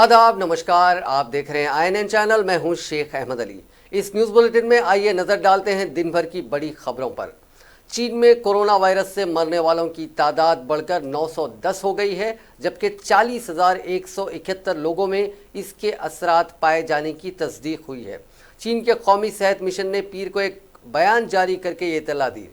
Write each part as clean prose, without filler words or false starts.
आदाब, नमस्कार। आप देख रहे हैं INN चैनल। मैं हूं शेख अहमद अली। इस न्यूज बुलेटिन में आइए नजर डालते हैं दिन भर की बड़ी खबरों पर। चीन में कोरोना वायरस से मरने वालों की तादाद बढ़कर 910 हो गई है, जबकि 40,171 लोगों में इसके असरात पाए जाने की तस्दीक हुई है। चीन के कौमी सेहत मिशन ने पीर को एक बयान जारी करके ये इत्तला दी।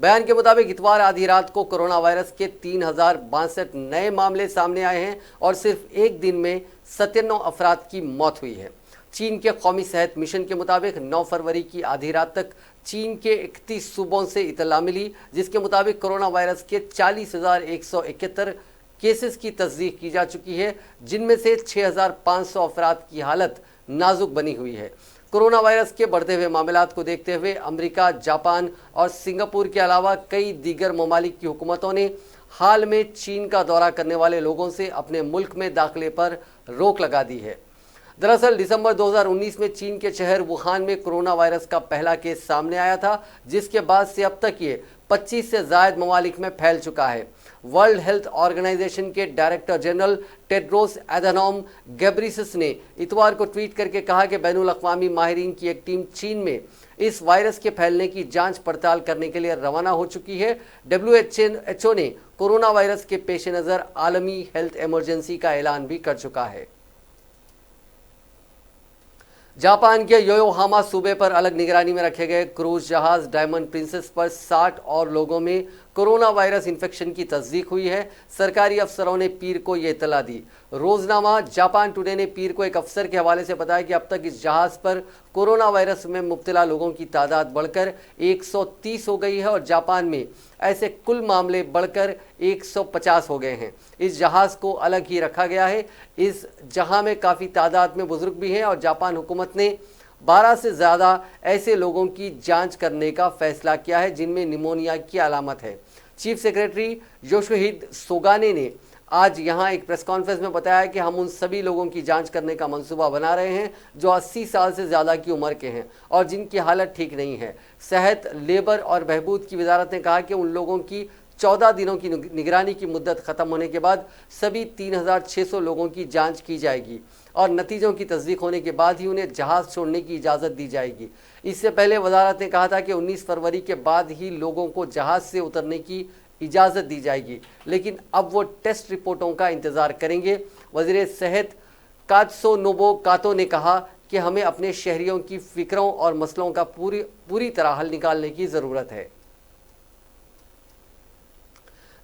बयान के मुताबिक इतवार आधी रात को कोरोना वायरस के 3062 नए मामले सामने आए हैं और सिर्फ एक दिन में 97 अफराद की मौत हुई है। चीन के कौमी सेहत मिशन के मुताबिक 9 फरवरी की आधी रात तक चीन के 31 सूबों से इतला मिली, जिसके मुताबिक कोरोना वायरस के 40,171 केसेस की तस्दीक की जा चुकी है, जिनमें से 6,500 अफराद की हालत नाजुक बनी हुई है। कोरोना वायरस के बढ़ते हुए मामलात को देखते हुए अमेरिका, जापान और सिंगापुर के अलावा कई दीगर ममालिक की हुकूमतों ने हाल में चीन का दौरा करने वाले लोगों से अपने मुल्क में दाखिले पर रोक लगा दी है। दरअसल दिसंबर 2019 में चीन के शहर वुहान में कोरोना वायरस का पहला केस सामने आया था, जिसके बाद से अब तक ये 25 से ज़ायद ममालिक में फैल चुका है। वर्ल्ड हेल्थ ऑर्गेनाइजेशन के director general Tedros Adhanom Ghebreyesus ने इतवार को ट्वीट करके कहा कि बैनुल अक़वामी माहिरीन की एक टीम चीन में इस वायरस के फैलने की जांच पड़ताल करने के लिए रवाना हो चुकी है। WHO ने कोरोना वायरस के पेश नज़र आलमी हेल्थ इमरजेंसी का ऐलान भी कर चुका है। जापान के योकोहामा सूबे पर अलग निगरानी में रखे गए क्रूज जहाज डायमंड प्रिंसेस पर 60 और लोगों में कोरोना वायरस इन्फेक्शन की तस्दीक हुई है। सरकारी अफसरों ने पीर को ये इत्तला दी। रोजनामा जापान टुडे ने पीर को एक अफसर के हवाले से बताया कि अब तक इस जहाज़ पर कोरोना वायरस में मुब्तला लोगों की तादाद बढ़कर 130 हो गई है और जापान में ऐसे कुल मामले बढ़कर 150 हो गए हैं। इस जहाज़ को अलग ही रखा गया है। इस जहां में काफ़ी तादाद में बुजुर्ग भी हैं और जापान हुकूमत ने 12 से ज़्यादा ऐसे लोगों की जांच करने का फैसला किया है जिनमें निमोनिया की अलामत है। चीफ सेक्रेटरी योशिहिदे सुगाने ने आज यहां एक प्रेस कॉन्फ्रेंस में बताया कि हम उन सभी लोगों की जांच करने का मंसूबा बना रहे हैं जो 80 साल से ज़्यादा की उम्र के हैं और जिनकी हालत ठीक नहीं है। सेहत, लेबर और बहबूद की वजारत ने कहा कि उन लोगों की 14 दिनों की निगरानी की मुद्दत ख़त्म होने के बाद सभी 3,600 लोगों की जांच की जाएगी और नतीजों की तस्दीक होने के बाद ही उन्हें जहाज़ छोड़ने की इजाज़त दी जाएगी। इससे पहले वजारत ने कहा था कि 19 फरवरी के बाद ही लोगों को जहाज़ से उतरने की इजाज़त दी जाएगी, लेकिन अब वो टेस्ट रिपोर्टों का इंतज़ार करेंगे। वज़ीर सेहत कात्सुनोबु कातो ने कहा कि हमें अपने शहरियों की फ़िक्रों और मसलों का पूरी तरह हल निकालने की ज़रूरत है।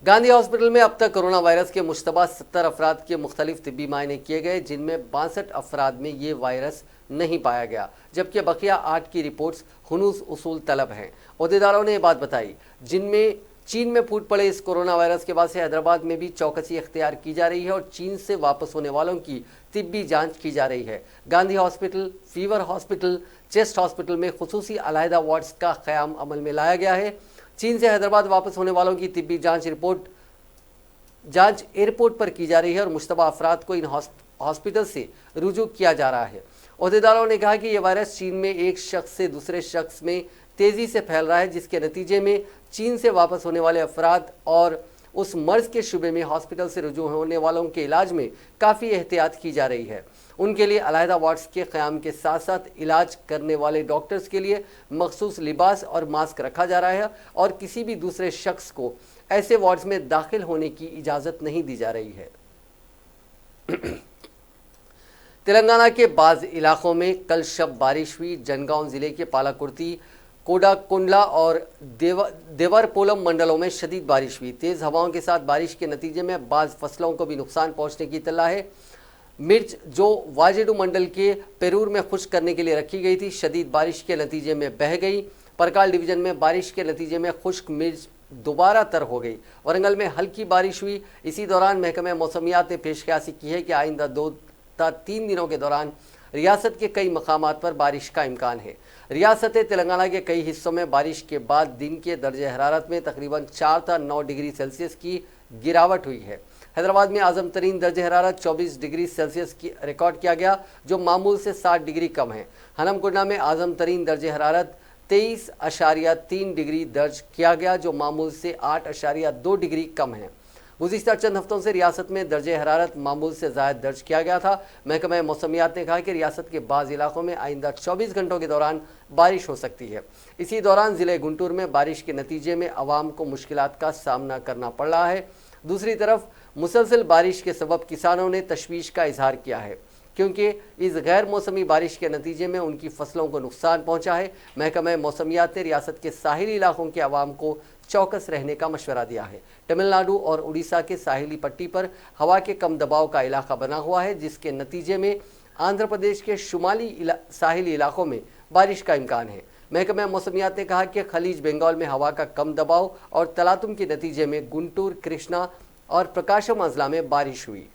गांधी हॉस्पिटल में अब तक कोरोना वायरस के मुश्तबा 70 अफराद के मुख्तलिफ तिब्बी मायने किए गए, जिनमें 62 अफराद में ये वायरस नहीं पाया गया, जबकि बकिया 8 की रिपोर्ट्स हुनूस उसूल तलब हैं। ओहदेदारों ने ये बात बताई। जिनमें चीन में फूट पड़े इस कोरोना वायरस के बाद से हैदराबाद में भी चौकसी इख्तियार की जा रही है और चीन से वापस होने वालों की तिब्बी जांच की जा रही है। Gandhi hospital, fever hospital, chest hospital में खुसूसी अलहदा वार्ड्स का क़याम अमल में लाया गया है। चीन से हैदराबाद वापस होने वालों की तिब्बी जांच एयरपोर्ट पर की जा रही है और मुश्तबा अफराद को इन हॉस्पिटल से रुजू किया जा रहा है। ओहदेदारों ने कहा कि यह वायरस चीन में एक शख्स से दूसरे शख्स में तेज़ी से फैल रहा है, जिसके नतीजे में चीन से वापस होने वाले अफराद और उस मर्ज के शुबे में हॉस्पिटल से रुजू होने वालों के इलाज में काफ़ी एहतियात की जा रही है। उनके लिए अलहदा वार्ड्स के क़याम के साथ साथ इलाज करने वाले डॉक्टर्स के लिए मखसूस लिबास और मास्क रखा जा रहा है और किसी भी दूसरे शख्स को ऐसे वार्ड्स में दाखिल होने की इजाज़त नहीं दी जा रही है। तेलंगाना के बाज़ इलाकों में कल शब बारिश हुई। जनगांव ज़िले के पालाकुर्ती, कोडाकुंडला और देवरपोलम मंडलों में शदीद बारिश हुई। तेज़ हवाओं के साथ बारिश के नतीजे में बाज़ फसलों को भी नुकसान पहुँचने की इत्तला है। मिर्च जो वाजेडू मंडल के पेरूर में खुश्क करने के लिए रखी गई थी, शदीद बारिश के नतीजे में बह गई। परकाल डिवीज़न में बारिश के नतीजे में खुश्क मिर्च दोबारा तर हो गई। वरंगल में हल्की बारिश हुई। इसी दौरान महकमे मौसमियात ने पेशकशी की है कि आइंदा 2-3 दिनों के दौरान रियासत के कई मकामात पर बारिश का इम्कान है। रियासत तेलंगाना के कई हिस्सों में बारिश के बाद दिन के दर्जे हरारत में तकरीबन 4 से 9 डिग्री सेल्सियस की गिरावट हुई है। हैदराबाद में आज़म तरीन दर्जे हरारत 24 डिग्री सेल्सियस की रिकॉर्ड किया गया, जो मामूल से 60 डिग्री कम है। हनमकुंडा में आज़म तरीन दर्जे हरारत 23.3 डिग्री दर्ज किया गया, जो मामूल से 8.2 डिग्री कम है। गुज़िश्ता चंद हफ्तों से रियासत में दर्जे हरारत मामूल से ज़ायद दर्ज किया गया था। महकमा मौसमियात ने कहा कि रियासत के बाज़ इलाकों में आइंदा 24 घंटों के दौरान बारिश हो सकती है। इसी दौरान ज़िले गुंटूर में बारिश के नतीजे में आवाम को मुश्किलात का सामना करना पड़ रहा है। दूसरी तरफ मुसलसल बारिश के सबब किसानों ने तशवीश का इजहार किया है, क्योंकि इस गैर मौसमी बारिश के नतीजे में उनकी फसलों को नुकसान पहुंचा है। महकमा मौसमियात ने रियासत के साहिली इलाकों के आवाम को चौकस रहने का मशवरा दिया है। तमिलनाडु और उड़ीसा के साहिली पट्टी पर हवा के कम दबाव का इलाका बना हुआ है, जिसके नतीजे में आंध्र प्रदेश के शुमाली साहिली इलाकों में बारिश का इम्कान है। महकमा मौसमियात ने कहा कि खलीज बंगाल में हवा का कम दबाव और तलातुम के नतीजे में गुंटूर, कृष्णा और प्रकाशम अजला में बारिश हुई।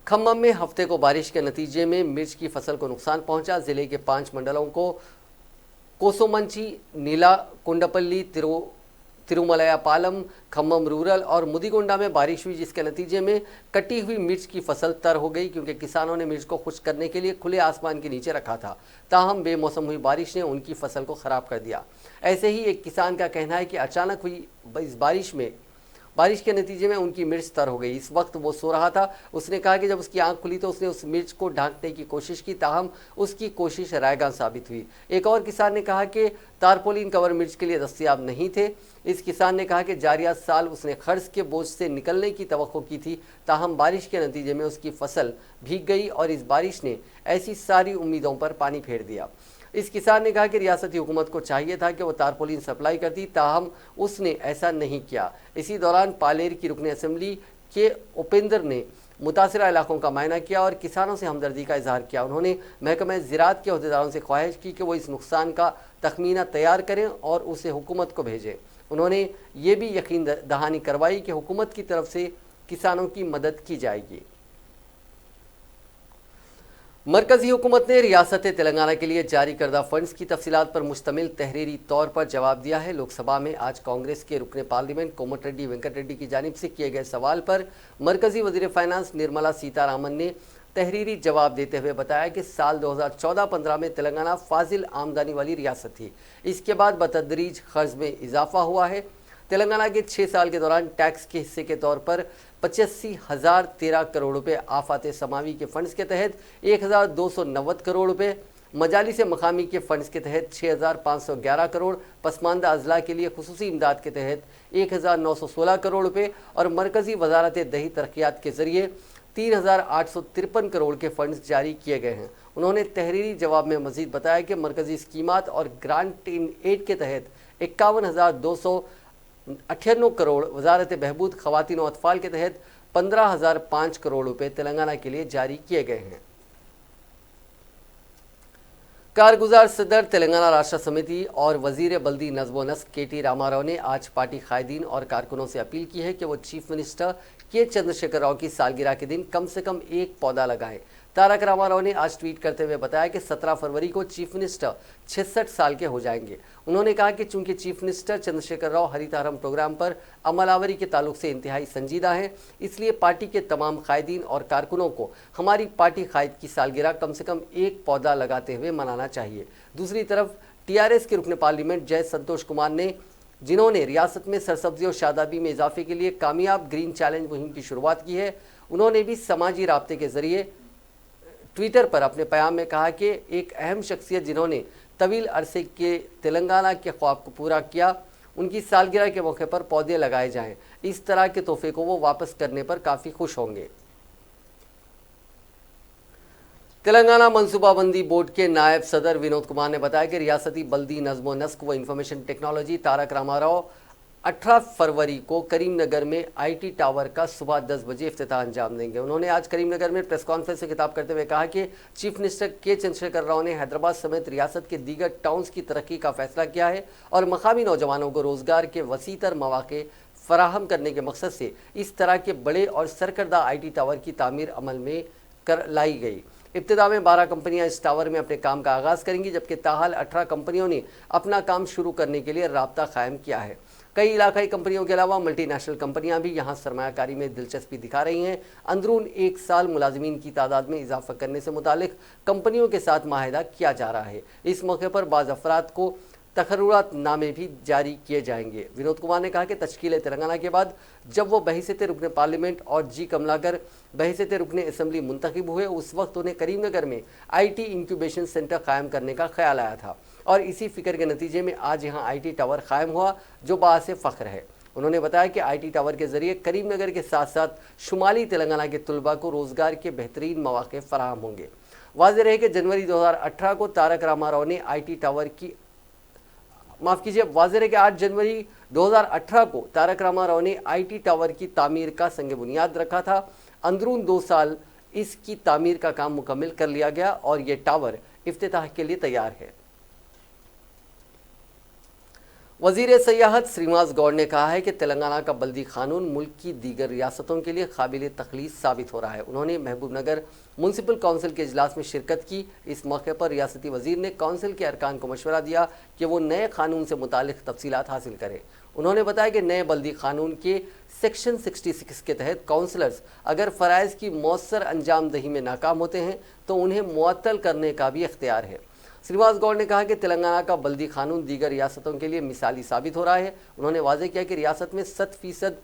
खम्मम में हफ्ते को बारिश के नतीजे में मिर्च की फसल को नुकसान पहुंचा। जिले के 5 मंडलों को कोसोमंची, नीला कुंडपल्ली, तिरुमलयापालम, खम्मम रूरल और मुदिगोंडा में बारिश हुई, जिसके नतीजे में कटी हुई मिर्च की फसल तर हो गई, क्योंकि किसानों ने मिर्च को खुश्क करने के लिए खुले आसमान के नीचे रखा था। ताहम बेमौसम हुई बारिश ने उनकी फसल को ख़राब कर दिया। ऐसे ही एक किसान का कहना है कि अचानक हुई इस बारिश के नतीजे में उनकी मिर्च तर हो गई। इस वक्त वो सो रहा था। उसने कहा कि जब उसकी आंख खुली तो उसने उस मिर्च को ढांकने की कोशिश की, ताहम उसकी कोशिश रायगां साबित हुई। एक और किसान ने कहा कि तारपोलिन कवर मिर्च के लिए दस्तयाब नहीं थे। इस किसान ने कहा कि जारिया साल उसने खर्च के बोझ से निकलने की तवक्को की थी, ताहम बारिश के नतीजे में उसकी फसल भीग गई और इस बारिश ने ऐसी सारी उम्मीदों पर पानी फेर दिया। इस किसान ने कहा कि रियासती हुकूमत को चाहिए था कि वो तारपोलिन सप्लाई करती, ताहम उसने ऐसा नहीं किया। इसी दौरान पालेर की रुकने असेंबली के उपेंद्र ने मुतासरा इलाकों का मायना किया और किसानों से हमदर्दी का इजहार किया। उन्होंने महकमा ज़राअत के अहदेदारों से ख्वाहिश की कि वो इस नुकसान का तखमीना तैयार करें और उसे हुकूमत को भेजें। उन्होंने ये भी यकीन दहानी करवाई कि हुकूमत की तरफ से किसानों की मदद की जाएगी। मरकजी हुकूमत ने रियासत तेलंगाना के लिए जारी करदा फंड्स की तफसीलात पर मुश्तमिल तहरीरी तौर पर जवाब दिया है। लोकसभा में आज कांग्रेस के रुकने पार्लियामेंट कोमटिरेड्डी वेंकट रेड्डी की जानिब से किए गए सवाल पर मरकजी वजीर फाइनेंस निर्मला सीतारामन ने तहरीरी जवाब देते हुए बताया कि साल 2014-15 में तेलंगाना फाजिल आमदनी वाली रियासत थी। इसके बाद बतदरीज खर्च में इजाफा हुआ है। तेलंगाना के 6 साल के दौरान टैक्स के हिस्से के तौर पर 85,013 करोड़ रुपए, आफात समावी के फंड्स के तहत 1,290 करोड़ रुपए, मजाली से मकामी के फंड्स के तहत 6,511 करोड़, पसमानदा अजला के लिए खुसूसी इमदाद के तहत 1,916 करोड़ रुपए और मरकजी वजारत दही तरक्यात के जरिए 3,853 करोड़ के फंड्स जारी किए गए हैं। उन्होंने तहरीरी जवाब में मजीद बताया कि मरकजी स्कीमात और ग्रांट इन एड के तहत 51,298 करोड़, वजारत बहबूद खवातीन और अतफाल के तहत 15,005 करोड़ रुपए तेलंगाना के लिए जारी किए गए हैं। कारगुजार सदर तेलंगाना राष्ट्र समिति और वजीर बल्दी नज़्म व नस्क के टी रामाराव ने आज पार्टी कायदीन और कारकुनों से अपील की है कि वो चीफ मिनिस्टर के चंद्रशेखर राव की सालगिरह के दिन कम से कम एक पौधा लगाएं। तारक रामाराव ने आज ट्वीट करते हुए बताया कि 17 फरवरी को चीफ मिनिस्टर 66 साल के हो जाएंगे। उन्होंने कहा कि चूंकि chief minister Chandrashekar Rao Harithaharam program पर अमलावरी के ताल्लुक से इंतहाई संजीदा हैं, इसलिए पार्टी के तमाम कायदीन और कारकुनों को हमारी पार्टी कायद की सालगिरह कम से कम एक पौधा लगाते हुए मनाना चाहिए। दूसरी तरफ TRS के रुकने पार्लियामेंट जय संतोष कुमार ने, जिन्होंने रियासत में सरसब्जी और शादाबी में इजाफे के लिए कामयाब ग्रीन चैलेंज मुहिम की शुरुआत की है, उन्होंने भी समाजी राब्ते के जरिए ट्विटर पर अपने पैगाम में कहा कि एक अहम शख्सियत जिन्होंने तवील अरसे के तेलंगाना के ख्वाब को पूरा किया, उनकी सालगिरह के मौके पर पौधे लगाए जाएं। इस तरह के तोहफे को वो वापस करने पर काफ़ी खुश होंगे। तेलंगाना मनसूबाबंदी बोर्ड के नायब सदर विनोद कुमार ने बताया कि रियासती बल्दी नज़्म व नस्क व इंफॉर्मेशन टेक्नोलॉजी तारक रामाराव 18 फरवरी को करीमनगर में IT टावर का सुबह 10 बजे इफ्तिताह अंजाम देंगे। उन्होंने आज करीमनगर में प्रेस कॉन्फ्रेंस से खिताब करते हुए कहा कि चीफ मिनिस्टर के चंद्रशेखर राव ने हैदराबाद समेत रियासत के दीगर टाउन्स की तरक्की का फैसला किया है और मकामी नौजवानों को रोज़गार के वसीतर मौके फराहम करने के मकसद से इस तरह के बड़े और सरकर्दा IT टावर की तामीर अमल में कर लाई गई। इब्तिदा में 12 कंपनियां इस टावर में अपने काम का आगाज़ करेंगी, जबकि ताहाल 18 कंपनियों ने अपना काम शुरू करने के लिए राब्ता कायम किया है। कई इलाकाई कंपनियों के अलावा मल्टीनेशनल कंपनियां भी यहां सरमायाकारी में दिलचस्पी दिखा रही हैं। अंदरून एक साल मुलाजिमीन की तादाद में इजाफा करने से मुतालिक कंपनियों के साथ माहिदा किया जा रहा है। इस मौके पर बाज़ अफराद को तकर्रुरातनामे भी जारी किए जाएंगे। विनोद कुमार ने कहा कि तश्कील तेलंगाना के बाद जब वो बहसीत रुकने पार्लियामेंट और जी कमलाकर बहसीत रुकने असेंबली मुंतखब हुए, उस वक्त उन्हें करीमनगर में IT इंक्यूबेशन सेंटर कायम करने का ख्याल आया था और इसी फिक्र के नतीजे में आज यहाँ IT टावर कायम हुआ, जो बाअस फ़ख्र है। उन्होंने बताया कि IT टावर के जरिए करीमनगर के साथ साथ शुमाली तेलंगाना के तलबा को रोजगार के बेहतरीन मौके फराहम होंगे। वाज़ेह रहे कि जनवरी 2018 को तारक रामाराव ने IT टावर की वाज़ेह रहे कि 8 जनवरी 2018 को तारक रामाराव ने IT टावर की तामीर का संग बुनियाद रखा था। अंदरून 2 साल इसकी तामीर का काम मुकम्मल कर लिया गया और ये टावर इफ्तिताह के लिए तैयार है। वज़ीर सयाहत श्रीनिवास गौड़ ने कहा है कि तेलंगाना का बल्दी कानून मुल्क की दीगर रियासतों के लिए काबिल तखलीस साबित हो रहा है। उन्होंने महबूबनगर म्यूनसिपल काउंसिल के इजलास में शिरकत की। इस मौके पर रियासती वज़ीर ने काउंसिल के अरकान को मशवरा दिया कि वो नए कानून से मुतालिक तफसीलात हासिल करें। उन्होंने बताया कि नए बल्दी कानून के सेक्शन 66 के तहत काउंसलर्स अगर फ़राइज़ की मौसर अंजाम दही में नाकाम होते हैं तो उन्हें मुअत्तल करने का भी इख्तियार है। श्रीनिवास गौड़ ने कहा कि तेलंगाना का बल्दी कानून दीगर रियासतों के लिए मिसाली साबित हो रहा है। उन्होंने वाज़ेह किया कि रियासत में 100%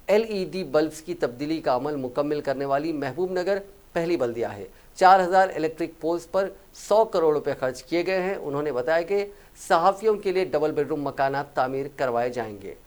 LED बल्ब्स की तब्दीली का अमल मुकम्मल करने वाली महबूबनगर पहली बल्दिया है। 4000 इलेक्ट्रिक पोल्स पर 100 करोड़ रुपए खर्च किए गए हैं। उन्होंने बताया कि सहाफ़ियों के लिए डबल बेडरूम मकानात तामीर करवाए जाएंगे।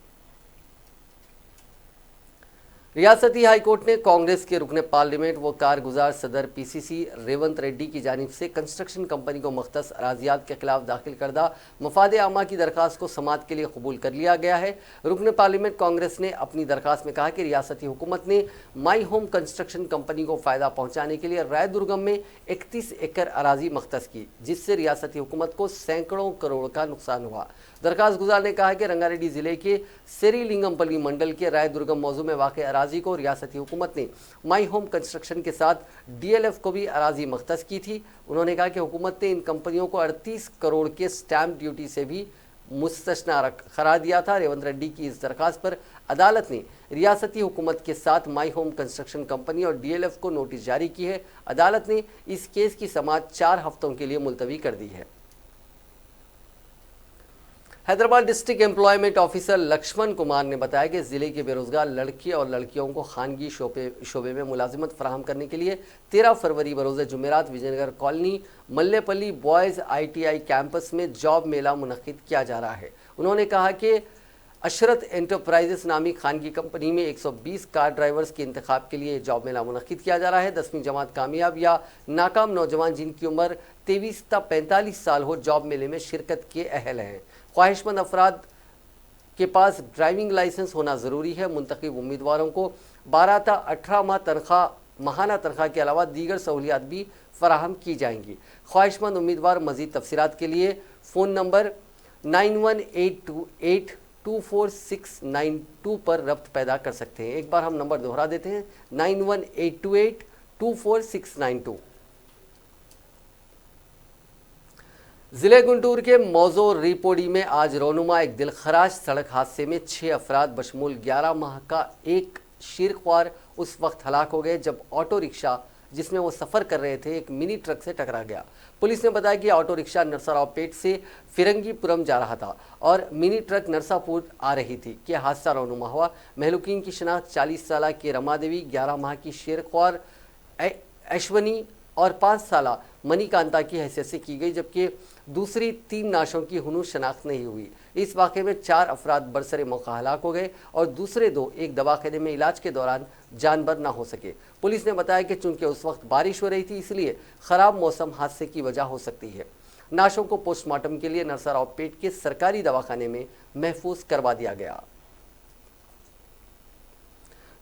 रियासती हाई कोर्ट ने कांग्रेस के रुकने पार्लियामेंट व कारगुजार सदर PCC रेवंत रेड्डी की जानिब से कंस्ट्रक्शन कंपनी को मख्तस अराजियात के खिलाफ दाखिल करदा मफादे आमा की दरखास्त को समाअत के लिए कबूल कर लिया गया है। रुकने पार्लियामेंट कांग्रेस ने अपनी दरखास्त में कहा कि रियासती हुकूमत ने माई होम कंस्ट्रक्शन कंपनी को फ़ायदा पहुँचाने के लिए रायदुर्गम में 31 एकड़ अराजी मख्तस की, जिससे रियासती हुकूमत को सैकड़ों करोड़ का नुकसान हुआ। दरखास्त गुजार ने कहा कि रंगारेड्डी जिले के सेरीलिंगमपल्ली मंडल के रायदुर्गम मौजू में वाक़ अराजी को रियासती हुकूमत ने माई होम कंस्ट्रक्शन के साथ DLF को भी अराजी मख्तस की थी। उन्होंने कहा कि हुकूमत ने इन कंपनियों को 38 करोड़ के स्टैम्प ड्यूटी से भी मुस्तस्ना करार दिया था। रेवंत रेड्डी की इस दरखास्त पर अदालत ने रियासती हुकूमत के साथ माई होम कंस्ट्रक्शन कंपनी और DLF को नोटिस जारी की है। अदालत ने इस केस की समाअत 4 हफ्तों के लिए मुलतवी कर दी है। Hyderabad district employment officer Lakshman Kumar ने बताया कि ज़िले के बेरोजगार लड़के और लड़कियों को खानगी शोबे में मुलाजिमत फराहम करने के लिए 13 फरवरी बरोज़ जुमेरात Vijayanagar colony Mallepally boys ITI campus में जॉब मेला मुनक्किद किया जा रहा है। उन्होंने कहा कि अशरत एंटरप्राइजेस नामी खानगी कंपनी में 120 कार ड्राइवर्स के इंतखाब के लिए जॉब मेला मुनक्किद किया जा रहा है। 10वीं जमात कामयाब या नाकाम नौजवान जिनकी उम्र 23 से 45 साल हो, जॉब मेले में शिरकत के अहल हैं। ख्वाहिशमंद अफराद के पास ड्राइविंग लाइसेंस होना ज़रूरी है। मुंतखब उम्मीदवारों को 12 से 18 माहाना तनख्वाह के अलावा दीगर सहूलियात भी फराहम की जाएंगी। ख्वाहिशमंद उम्मीदवार मज़ीद तफसीलात के लिए फ़ोन नंबर 9182824692 पर रब्त पैदा कर सकते हैं। एक बार हम नंबर दोहरा देते हैं, 9182824692। ज़िले गुंटूर के मौजो रिपोडी में आज रोनुमा एक दिलखराश सड़क हादसे में 6 अफराद बशमूल 11 माह का एक शीरख्वार उस वक्त हलाक हो गए जब ऑटो रिक्शा जिसमें वो सफ़र कर रहे थे एक मिनी ट्रक से टकरा गया। पुलिस ने बताया कि ऑटो रिक्शा नरसरावपेट से फिरंगीपुरम जा रहा था और मिनी ट्रक नरसापुर आ रही थी कि हादसा रोनुमा हुआ। महलूकीन की शनाख्त 40 साल की रमा देवी, 11 माह की शीरख्वार अश्वनी और 5 साल मणिकांता की हैसियत से की गई, जबकि दूसरी 3 नाशों की हुनूर शनाख्त नहीं हुई। इस वाक़े में 4 अफराद बरसरे मौका हलाक हो गए और दूसरे 2 एक दवाखाने में इलाज के दौरान जानबर ना हो सके। पुलिस ने बताया कि चूंकि उस वक्त बारिश हो रही थी, इसलिए ख़राब मौसम हादसे की वजह हो सकती है। नाशों को पोस्टमार्टम के लिए नरसरावपेट के सरकारी दवाखाने में महफूज करवा दिया गया।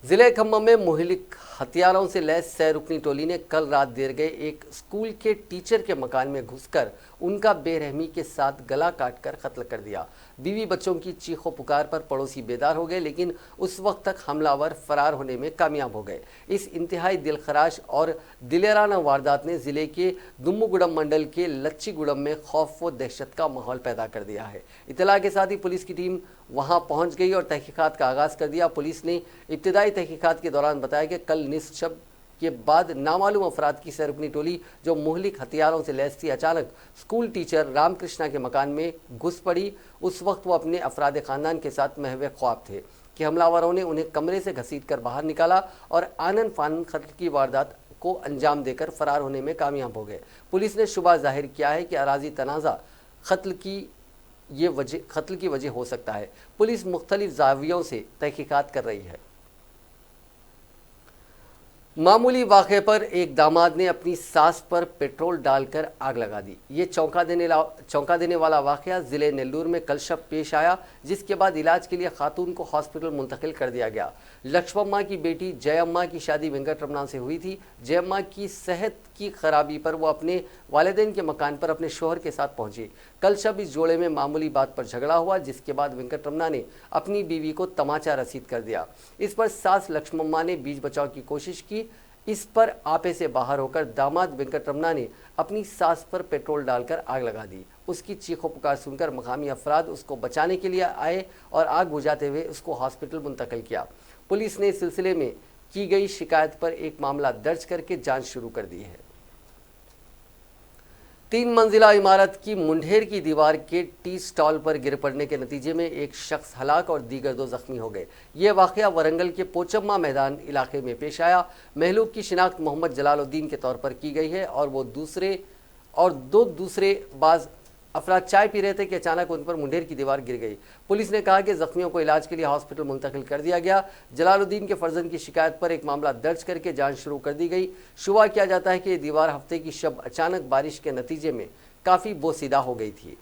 जिले खम्मम में मुहलिक हथियारों से लैस सैरुकनी टोली ने कल रात देर गए एक स्कूल के टीचर के मकान में घुसकर उनका बेरहमी के साथ गला काटकर कत्ल कर दिया। बीवी बच्चों की चीखों पुकार पर पड़ोसी बेदार हो गए, लेकिन उस वक्त तक हमलावर फरार होने में कामयाब हो गए। इस इंतहाई दिलखराश और दिलेराना वारदात ने जिले के दुम्मुगुड़म मंडल के लच्चीगुड़म में खौफ व दहशत का माहौल पैदा कर दिया है। इत्तला के साथ ही पुलिस की टीम वहां पहुंच गई और तहकीकात का आगाज़ कर दिया। पुलिस ने इब्तिदाई तहकीकात के दौरान बताया कि कल निस्फ शब के बाद नामालूम अफराद की सरगनी टोली जो मुहलिक हथियारों से लैस थी अचानक स्कूल टीचर रामकृष्णा के मकान में घुस पड़ी। उस वक्त वो अपने अफराद खानदान के साथ महवे ख्वाब थे कि हमलावरों ने उन्हें कमरे से घसीटकर बाहर निकाला और आनन फानन कत्ल की वारदात को अंजाम देकर फरार होने में कामयाब हो गए। पुलिस ने शुबा जाहिर किया है कि अराजी तनाज़ा कत्ल की वजह हो सकता है। पुलिस मुख्तलिफ जावियों से तहकीकात कर रही है। मामूली वाक़े पर एक दामाद ने अपनी सास पर पेट्रोल डालकर आग लगा दी। ये चौंका देने वाला वाक़या ज़िले नेल्लूर में कल शब पेश आया, जिसके बाद इलाज के लिए खातून को हॉस्पिटल मुंतकिल कर दिया गया। लक्ष्मम्मा की बेटी जयम्मा की शादी वेंकटरमना से हुई थी। जयम्मा की सेहत की खराबी पर वो अपने वालिदैन के मकान पर अपने शोहर के साथ पहुंची। कल शब इस जोड़े में मामूली बात पर झगड़ा हुआ, जिसके बाद वेंकटरमना ने अपनी बीवी को तमाचा रसीद कर दिया। इस पर सास लक्ष्मम्मा ने बीच बचाव की कोशिश की। इस पर आपे से बाहर होकर दामाद वेंकटरमना ने अपनी सास पर पेट्रोल डालकर आग लगा दी। उसकी चीखों पुकार सुनकर मकामी अफराद उसको बचाने के लिए आए और आग बुझाते हुए उसको हॉस्पिटल मुंतकिल किया। पुलिस ने इस सिलसिले में की गई शिकायत पर एक मामला दर्ज करके जांच शुरू कर दी है। 3 मंजिला इमारत की मुंढेर की दीवार के टी स्टॉल पर गिर पड़ने के नतीजे में एक शख्स हलाक और दीगर 2 जख्मी हो गए। यह वाक़या वरंगल के पोचम्मा मैदान इलाके में पेश आया। महलूक की शिनाख्त मोहम्मद जलालुद्दीन के तौर पर की गई है और दो दूसरे बाज अफराद चाय पी रहे थे कि अचानक उन पर मुंढेर की दीवार गिर गई। पुलिस ने कहा कि जख्मियों को इलाज के लिए हॉस्पिटल मुंतकिल कर दिया गया। जलालुद्दीन के फर्जंद की शिकायत पर एक मामला दर्ज करके जांच शुरू कर दी गई। शुबा किया जाता है कि ये दीवार हफ्ते की शब अचानक बारिश के नतीजे में काफ़ी बोसीदा हो गई थी।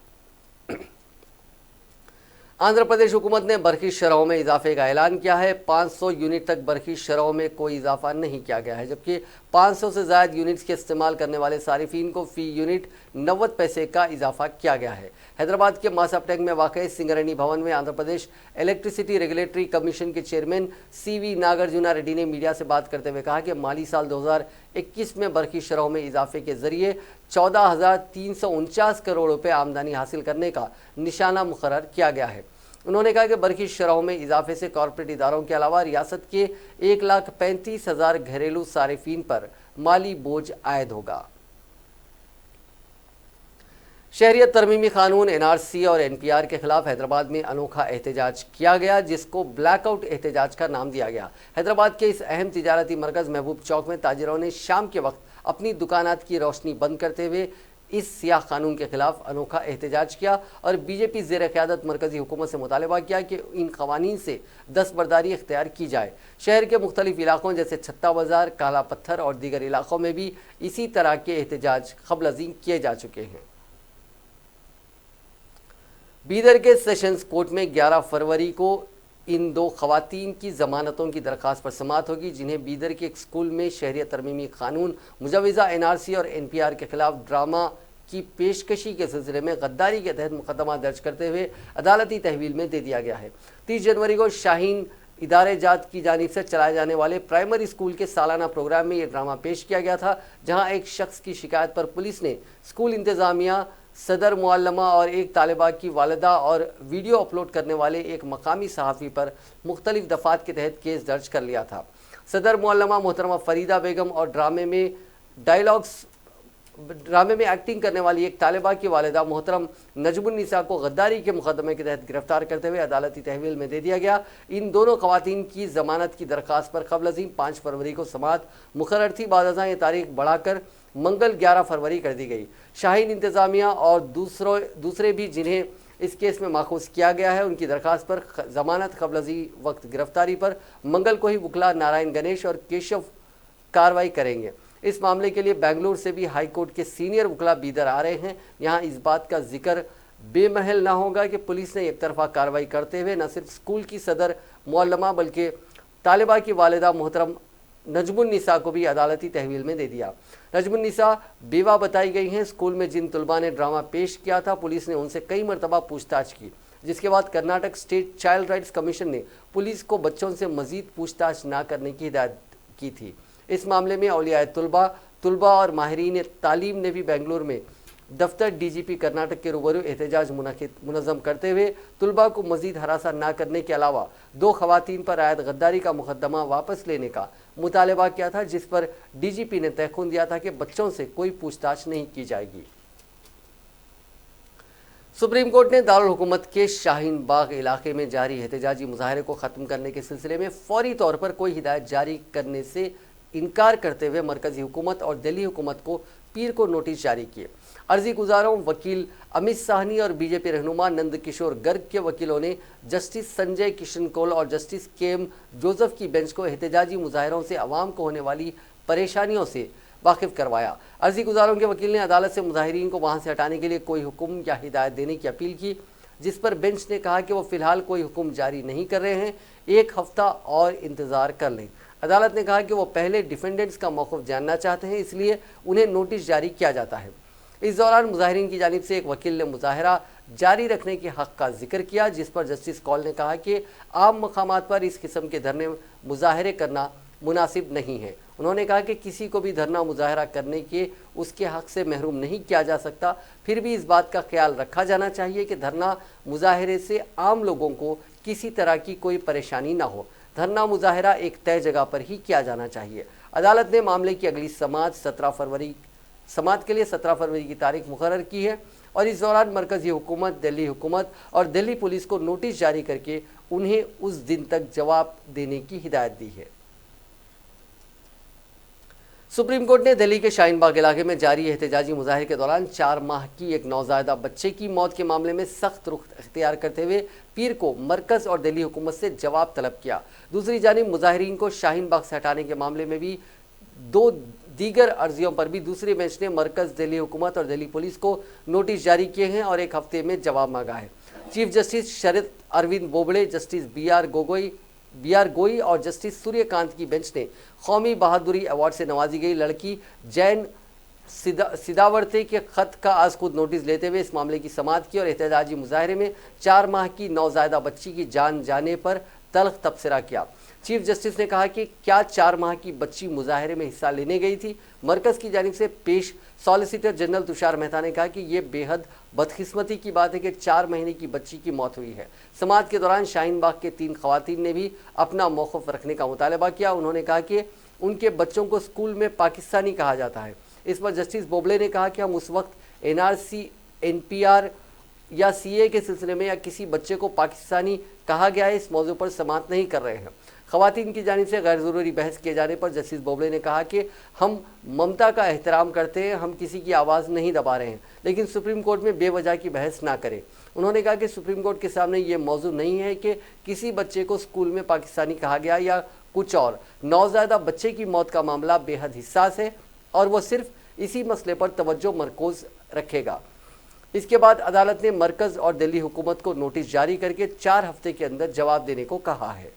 आंध्र प्रदेश हुकूमत ने बरखी शरहों में इजाफे का ऐलान किया है। 500 यूनिट तक बरखी शरहों में कोई इजाफा नहीं किया गया है, जबकि 500 से ज़्यादा यूनिट्स के इस्तेमाल करने वाले सारिफीन को फ़ी यूनिट 90 पैसे का इजाफा किया गया है। हैदराबाद के मासापटेंग में वाक़ सिंगरेणी भवन में Andhra Pradesh electricity regulatory commission के चेयरमैन CV नागार्जुना रेड्डी ने मीडिया से बात करते हुए कहा कि माली साल 2021 में बरखी शरहों में इजाफे के जरिए 14,349 करोड़ रुपये आमदनी हासिल करने का निशाना मुकर्रर किया गया है। उन्होंने कहा कि बरखी शरहों में इजाफे से कॉरपोरेट इदारों के अलावा रियासत के 1,35,000 घरेलू सारिफीन पर माली बोझ आयद होगा। शहरियत तरमीमी कानून NRC और NPR के खिलाफ हैदराबाद में अनोखा एहतजाज किया गया, जिसको ब्लैकआउट एहतजाज का नाम दिया गया। हैदराबाद के इस अहम तिजारती मरकज़ महबूब चौक में ताजिरों ने शाम के वक्त अपनी दुकानात की रोशनी बंद करते हुए इस सियाह कानून के खिलाफ अनोखा एहतजाज किया और बीजेपी ज़ेर क़यादत मरकज़ी हुकूमत से मुतालबा किया कि इन कवानीन से दस्तबरदारी इख्तियार की जाए। शहर के मुख्तलिफ इलाकों जैसे छत्ता बाज़ार, काला पत्थर और दीगर इलाकों में भी इसी तरह के एहतजाज क़ब्ल अज़ीं किए जा चुके हैं। बीदर के सेशंस कोर्ट में 11 फरवरी को इन 2 खवातीन की ज़मानतों की दरख्वास्त पर समाअत होगी, जिन्हें बीदर के एक स्कूल में शहरियत तरमीमी कानून, मुजवज़ा NRC और NPR के खिलाफ ड्रामा की पेशकशी के सिलसिले में गद्दारी के तहत मुकदमा दर्ज करते हुए अदालती तहवील में दे दिया गया है। 30 जनवरी को शाहीन इदारे जात की जानिब से चलाए जाने वाले प्राइमरी स्कूल के सालाना प्रोग्राम में यह ड्रामा पेश किया गया था, जहाँ एक शख्स की शिकायत पर पुलिस ने स्कूल इंतज़ामिया, सदर मुअल्लमा और एक तालिबा की वालिदा और वीडियो अपलोड करने वाले एक मकामी सहाफ़ी पर मुख्तलिफ दफ़ात के तहत केस दर्ज कर लिया था। सदर मुअल्लमा मोहतरमा फरीदा बेगम और ड्रामे में एक्टिंग करने वाली एक तालिबा की वालिदा मोहतरम नजमुन्निसा को गद्दारी के मुकदमे के तहत गिरफ्तार करते हुए अदालती तहवील में दे दिया गया। इन दोनों खवातीन की ज़मानत की दरख्वास्त पर क़ब्ल अज़ीं 5 फरवरी को समाअत मुकर्रर थी। बाद अज़ां ये तारीख बढ़ाकर मंगल 11 फरवरी कर दी गई। शाहीन इंतज़ामिया और दूसरे भी जिन्हें इस केस में माखूज़ किया गया है, उनकी दरख्वास्त पर ज़मानत क़ब्ल अज़ीं वक्त गिरफ्तारी पर मंगल को ही वकला नारायण गणेश और केशव कार्रवाई करेंगे। इस मामले के लिए बेंगलुरु से भी हाई कोर्ट के सीनियर वकला बीदर आ रहे हैं। यहाँ इस बात का जिक्र बेमहल ना होगा कि पुलिस ने एक तरफा कार्रवाई करते हुए न सिर्फ स्कूल की सदर मुअल्लमा बल्कि तालिबा की वालिदा मोहतरम नजमुन्निसा को भी अदालती तहवील में दे दिया। नजमुन्निसा बेवा बताई गई हैं। स्कूल में जिन तलबा ने ड्रामा पेश किया था, पुलिस ने उनसे कई मरतबा पूछताछ की, जिसके बाद Karnataka state child rights commission ने पुलिस को बच्चों से मजीद पूछताछ ना करने की हिदायत की थी। इस मामले में औलियाए तुलबा और माहिरीन तालीम ने भी बेंगलुरु में दफ्तर डीजीपी कर्नाटक के रूबरू एहतजाज मुनज़्ज़म करते हुए तुलबा को मजीद हरासा न करने के अलावा 2 खवातीन पर आयद गद्दारी का मुकदमा वापस लेने का मुतालबा किया था, जिस पर डीजीपी ने तहख़ुन दिया था कि बच्चों से कोई पूछताछ नहीं की जाएगी। सुप्रीम कोर्ट ने दारुल हुकूमत के शाहीन बाग इलाके में जारी एहतजाजी मुजाहरे को ख़त्म करने के सिलसिले में फौरी तौर पर कोई हिदायत जारी करने से इनकार करते हुए मरकज़ी हुकूमत और दिल्ली हुकूमत को पीर को नोटिस जारी किए। अर्जी गुजारों वकील अमित साहनी और बीजेपी रहनुमा नंद किशोर गर्ग के वकीलों ने जस्टिस संजय किशन कौल और जस्टिस के.एम. जोसेफ की बेंच को एहतजाजी मुजाहरों से आवाम को होने वाली परेशानियों से वाकिफ करवाया। अर्जी गुजारों के वकील ने अदालत से मुजाहिरीन को वहां से हटाने के लिए कोई हुक्म या हिदायत देने की अपील की, जिस पर बेंच ने कहा कि वो फिलहाल कोई हुक्म जारी नहीं कर रहे हैं, 1 हफ्ता और इंतज़ार कर लें। अदालत ने कहा कि वो पहले डिफेंडेंट्स का मौक़िफ़ जानना चाहते हैं, इसलिए उन्हें नोटिस जारी किया जाता है। इस दौरान मुजाहिरीन की जानिब से एक वकील ने मुजाहरा जारी रखने के हक़ का जिक्र किया, जिस पर जस्टिस कौल ने कहा कि आम मकामात पर इस किस्म के धरने मुजाहरे करना मुनासिब नहीं है। उन्होंने कहा कि किसी को भी धरना मुजाहरा करने के उसके हक़ से महरूम नहीं किया जा सकता, फिर भी इस बात का ख्याल रखा जाना चाहिए कि धरना मुजाहरे से आम लोगों को किसी तरह की कोई परेशानी ना हो। धरना मुजाहरा एक तय जगह पर ही किया जाना चाहिए। अदालत ने मामले की अगली समाअत के लिए 17 फरवरी की तारीख मुकर्रर की है और इस दौरान मरकज़ी हुकूमत, दिल्ली हुकूमत और दिल्ली पुलिस को नोटिस जारी करके उन्हें उस दिन तक जवाब देने की हिदायत दी है। सुप्रीम कोर्ट ने दिल्ली के शाहीन बाग इलाके में जारी एहतजाजी मुजाहरे के दौरान 4 माह की एक नौज़ायदा बच्चे की मौत के मामले में सख्त रुख इख्तियार करते हुए पीर को मरकज़ और दिल्ली हुकूमत से जवाब तलब किया। दूसरी जानिब मुजाहिरीन को शाहीन बाग से हटाने के मामले में भी 2 दीगर अर्जियों पर भी दूसरी बेंच ने मरकज़, दिल्ली हुकूमत और दिल्ली पुलिस को नोटिस जारी किए हैं और 1 हफ्ते में जवाब मांगा है। Chief justice Sharad Arvind Bobde, justice B R Gavai और जस्टिस सूर्यकांत की बेंच ने कौमी बहादुरी अवार्ड से नवाजी गई लड़की जैन सिदावर्ते के खत का आज खुद नोटिस लेते हुए इस मामले की समाअत की और एहतजाजी मुजाहरे में 4 माह की नौज़ायदा बच्ची की जान जाने पर तल्ख तबसरा किया। चीफ जस्टिस ने कहा कि क्या 4 माह की बच्ची मुजाहरे में हिस्सा लेने गई थी। मरकज़ की जानिब से पेश सॉलिसिटर जनरल तुषार मेहता ने कहा कि ये बेहद बदकिस्मती की बात है कि 4 महीने की बच्ची की मौत हुई है। समाअत के दौरान शाहीन बाग के 3 खवातीन ने भी अपना मौक़िफ़ रखने का मुतालबा किया। उन्होंने कहा कि उनके बच्चों को स्कूल में पाकिस्तानी कहा जाता है। इस पर जस्टिस बोबड़े ने कहा कि हम उस वक्त NRC, NPR या CA के सिलसिले में या किसी बच्चे को पाकिस्तानी कहा गया है, इस मौजू पर समाअत नहीं कर रहे हैं। खवातीन की जानिब से गैर ज़रूरी बहस किए जाने पर जस्टिस बोबड़े ने कहा कि हम ममता का एहतराम करते हैं, हम किसी की आवाज़ नहीं दबा रहे हैं, लेकिन सुप्रीम कोर्ट में बेवजह की बहस ना करें। उन्होंने कहा कि सुप्रीम कोर्ट के सामने ये मौजू नहीं है कि किसी बच्चे को स्कूल में पाकिस्तानी कहा गया या कुछ और। नौज़ायदा बच्चे की मौत का मामला बेहद हिसास है और वो सिर्फ इसी मसले पर तवज्जो मरकूज़ रखेगा। इसके बाद अदालत ने मरकज़ और दिल्ली हुकूमत को नोटिस जारी करके 4 हफ्ते के अंदर जवाब देने को कहा है।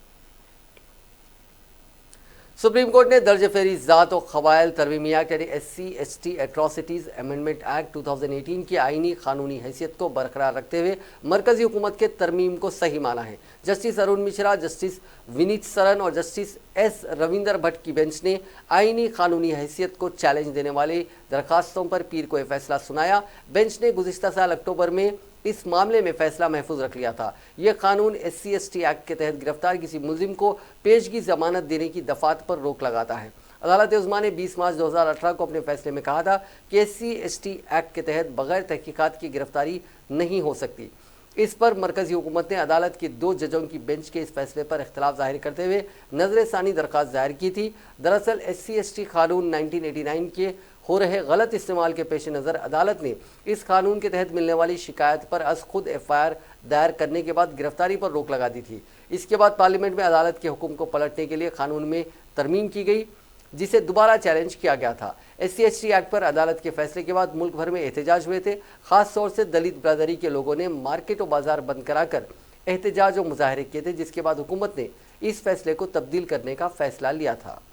सुप्रीम कोर्ट ने दर्ज फेरी ज़ात और क़वाइल तरमीमी एक्ट यानी SC/ST एट्रॉसिटीज़ अमेंडमेंट एक्ट 2018 की आईनी कानूनी हैसियत को बरकरार रखते हुए मरकज़ी हुकूमत के तरमीम को सही माना है। जस्टिस अरुण मिश्रा, जस्टिस विनीत सरन और जस्टिस S रविंदर भट्ट की बेंच ने आईनी कानूनी हैसियत को चैलेंज देने वाली दरखास्तों पर पीर को यह फैसला सुनाया। बेंच ने गुज़िश्ता साल अक्टूबर में इस मामले में फैसला महफूज रख लिया था। यह कानून SC/ST एक्ट के तहत गिरफ्तार किसी मुल्जिम को पेशगी जमानत देने की दफात पर रोक लगाता है। अदालत उज़्मा ने 20 मार्च 2018 को अपने फैसले में कहा था कि SC/ST एक्ट के तहत बगैर तहकीकात की गिरफ्तारी नहीं हो सकती। इस पर मरकज़ी हुकूमत ने अदालत के 2 जजों की बेंच के इस फैसले पर इख्तलाफ जाहिर करते हुए नजर सानी दरख्वास्त दायर की थी। दरअसल SC/ST कानून 1989 के हो रहे गलत इस्तेमाल के पेश नज़र अदालत ने इस कानून के तहत मिलने वाली शिकायत पर अज खुद FIR दायर करने के बाद गिरफ्तारी पर रोक लगा दी थी। इसके बाद पार्लियामेंट में अदालत के हुक्म को पलटने के लिए कानून में तरमीम की गई, जिसे दोबारा चैलेंज किया गया था। SC/ST एक्ट पर अदालत के फैसले के बाद मुल्क भर में एहतजाज हुए थे। ख़ास तौर से दलित बरादरी के लोगों ने मार्केट और बाजार बंद कराकर एहतजाज और मुजाहरे किए थे, जिसके बाद हुकूमत ने इस फैसले को तब्दील करने का फैसला लिया था।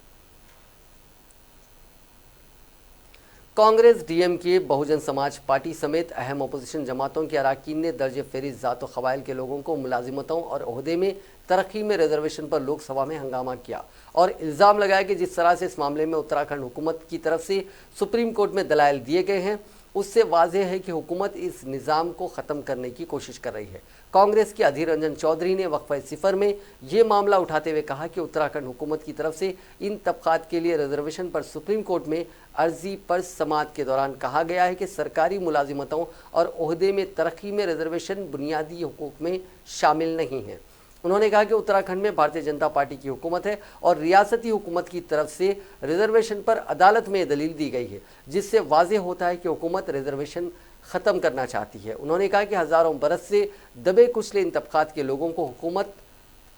कांग्रेस, DMK, बहुजन समाज पार्टी समेत अहम अपोजिशन जमातों के अरकान ने दर्ज फेहरिस्त ज़ात व क़बाइल के लोगों को मुलाजिमतों और ओहदे में तरक्की में रिजर्वेशन पर लोकसभा में हंगामा किया और इल्ज़ाम लगाया कि जिस तरह से इस मामले में उत्तराखंड हुकूमत की तरफ से सुप्रीम कोर्ट में दलाइल दिए गए हैं, उससे वाज़ेह है कि हुकूमत इस निज़ाम को ख़त्म करने की कोशिश कर रही है। कांग्रेस के अधीर रंजन चौधरी ने वक्फ़े सिफर में ये मामला उठाते हुए कहा कि उत्तराखंड हुकूमत की तरफ से इन तबक़ात के लिए रिजर्वेशन पर सुप्रीम कोर्ट में अर्जी पर समाअत के दौरान कहा गया है कि सरकारी मुलाजिमतों और ओहदे में तरक्की में रिजर्वेशन बुनियादी हुकूक में शामिल नहीं है। उन्होंने कहा कि उत्तराखंड में भारतीय जनता पार्टी की हुकूमत है और रियासती हुकूमत की तरफ से रिजर्वेशन पर अदालत में दलील दी गई है, जिससे वाज़ेह होता है कि हुकूमत रिजर्वेशन ख़त्म करना चाहती है। उन्होंने कहा कि हज़ारों बरस से दबे कुचले इन तबक़ात के लोगों को हुकूमत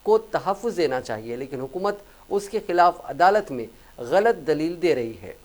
को तहफ़्फ़ुज़ देना चाहिए, लेकिन हुकूमत उसके खिलाफ अदालत में गलत दलील दे रही है।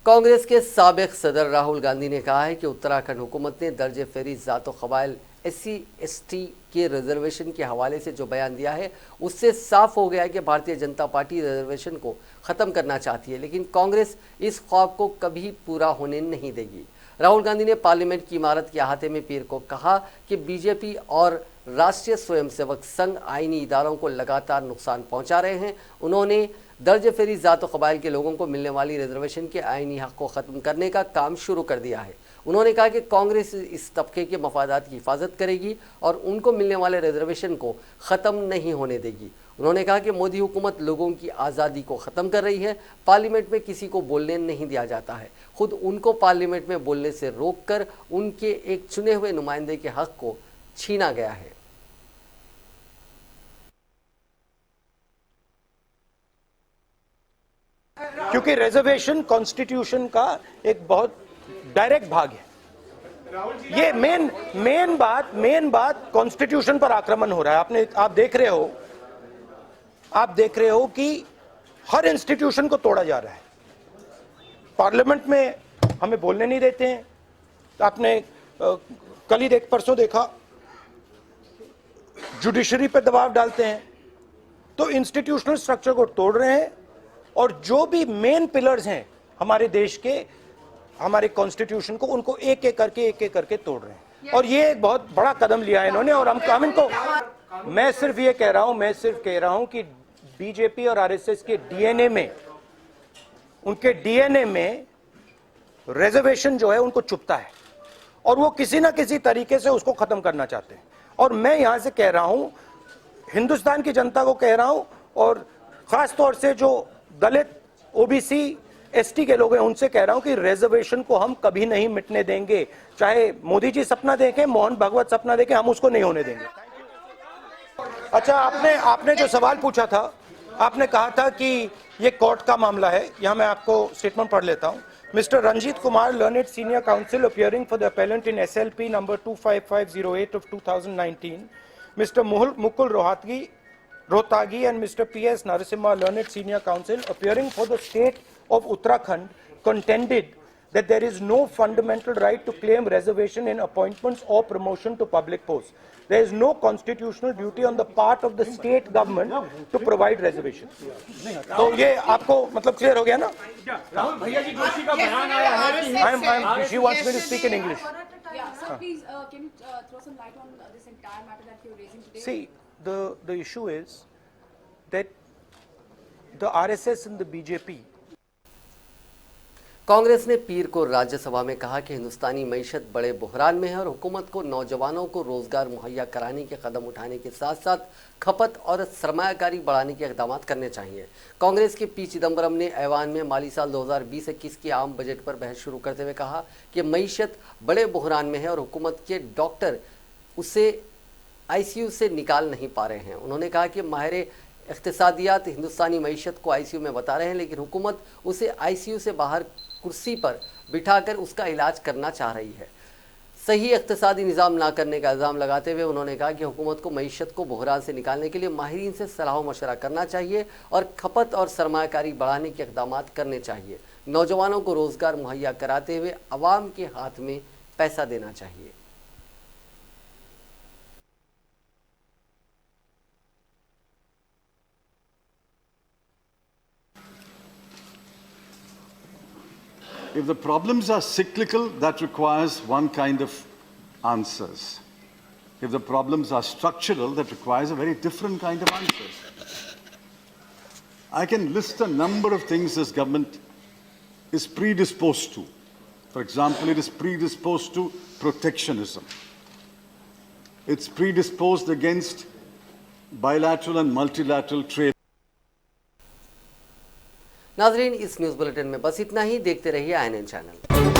कांग्रेस के साबिक़ सदर राहुल गांधी ने कहा है कि उत्तराखंड हुकूमत ने दर्ज फेरी ज़ात व क़बाइल SC/ST के रिजर्वेशन के हवाले से जो बयान दिया है, उससे साफ हो गया है कि भारतीय जनता पार्टी रिजर्वेशन को ख़त्म करना चाहती है, लेकिन कांग्रेस इस ख्वाब को कभी पूरा होने नहीं देगी। राहुल गांधी ने पार्लियामेंट की इमारत के अहाते में पीर को कहा कि बीजेपी और राष्ट्रीय स्वयंसेवक संघ आईनी इदारों को लगातार नुकसान पहुंचा रहे हैं। उन्होंने दर्ज फेरी ज़ात व क़बाइल के लोगों को मिलने वाली रिजर्वेशन के आईनी हक़ को ख़त्म करने का काम शुरू कर दिया है। उन्होंने कहा कि कांग्रेस इस तबके के मफादात की हिफाजत करेगी और उनको मिलने वाले रिजर्वेशन को ख़त्म नहीं होने देगी। उन्होंने कहा कि मोदी हुकूमत लोगों की आज़ादी को ख़त्म कर रही है। पार्लियामेंट में किसी को बोलने नहीं दिया जाता है, खुद उनको पार्लियामेंट में बोलने से रोक कर उनके एक चुने हुए नुमाइंदे के हक़ को छीना गया है। क्योंकि रिजर्वेशन कॉन्स्टिट्यूशन का एक बहुत डायरेक्ट भाग है। ये मेन बात कॉन्स्टिट्यूशन पर आक्रमण हो रहा है। आप देख रहे हो कि हर इंस्टीट्यूशन को तोड़ा जा रहा है। पार्लियामेंट में हमें बोलने नहीं देते हैं। आपने कल ही परसों देखा, जुडिशरी पे दबाव डालते हैं, तो इंस्टीट्यूशनल स्ट्रक्चर को तोड़ रहे हैं और जो भी मेन पिलर्स हैं हमारे देश के, हमारे कॉन्स्टिट्यूशन को, उनको एक एक करके तोड़ रहे हैं। और ये एक बहुत बड़ा कदम लिया है इन्होंने। और हम इनको, मैं सिर्फ कह रहा हूं कि बीजेपी और आरएसएस के डीएनए में, उनके डीएनए में रिजर्वेशन जो है उनको चुभता है और वो किसी ना किसी तरीके से उसको खत्म करना चाहते हैं। और मैं यहां से कह रहा हूं, हिंदुस्तान की जनता को कह रहा हूं, और खास तौर से जो दलित, ओबीसी, एसटी के लोग हैं, उनसे कह रहा हूं कि रिजर्वेशन को हम कभी नहीं मिटने देंगे। चाहे मोदी जी सपना देखें, मोहन भागवत सपना देखें, हम उसको नहीं होने देंगे। अच्छा, आपने जो सवाल पूछा था, आपने कहा था कि ये कोर्ट का मामला है। यहां मैं आपको स्टेटमेंट पढ़ लेता हूं। Mister Ranjit Kumar, learned senior counsel appearing for the appellant in SLP number 25508 of 2019, Mr. Mukul Rohtagi and Mr. P.S. Narasimha, learned senior counsel, appearing for the state of Uttarakhand, contended that there is no fundamental right to claim reservation in appointments or promotion to public posts. There is no constitutional duty on the part of the state government to provide reservation. तो ये आपको मतलब clear हो गया ना? राहुल भैया जी जोशी का बयान आया है कि she wants me to speak in English. Yeah, sir, please, can you throw some light on this entire matter that you're raising today? See, the issue is that the RSS and the BJP. Congress ने पीर को राज्यसभा में कहा कि हिंदुस्तानी मईशत बड़े बुहरान में है और हुकूमत को नौजवानों को रोजगार मुहैया कराने के कदम उठाने के साथ साथ खपत और सरमायाकारी बढ़ाने के इकदाम करने चाहिए। कांग्रेस के पी चिदम्बरम ने ऐवान में माली साल 2020-21 के आम बजट पर बहस शुरू करते हुए कहा कि मईशत बड़े बुहरान में है और हुकूमत के डॉक्टर उसे ICU से निकाल नहीं पा रहे हैं। उन्होंने कहा कि माहिर इख्तिसादियात हिंदुस्तानी मईशत को ICU में बता रहे हैं, लेकिन हुकूमत उसे ICU से बाहर कुर्सी पर बिठाकर उसका इलाज करना चाह रही है। सही इख्तिसादी निज़ाम ना करने का इल्ज़ाम लगाते हुए उन्होंने कहा कि हुकूमत को मईशत को बहरान से निकालने के लिए माहिरीन से सलाह मशवरा करना चाहिए और खपत और सरमायाकारी बढ़ाने के इक़दाम करने चाहिए। नौजवानों को रोज़गार मुहैया कराते हुए अवाम के हाथ में पैसा देना चाहिए। If the problems are cyclical, that requires one kind of answers. If the problems are structural, that requires a very different kind of answers. I can list a number of things this government is predisposed to. For example, it is predisposed to protectionism. It's predisposed against bilateral and multilateral trade. नाजरीन, इस news bulletin में बस इतना ही। देखते रहिए INN channel.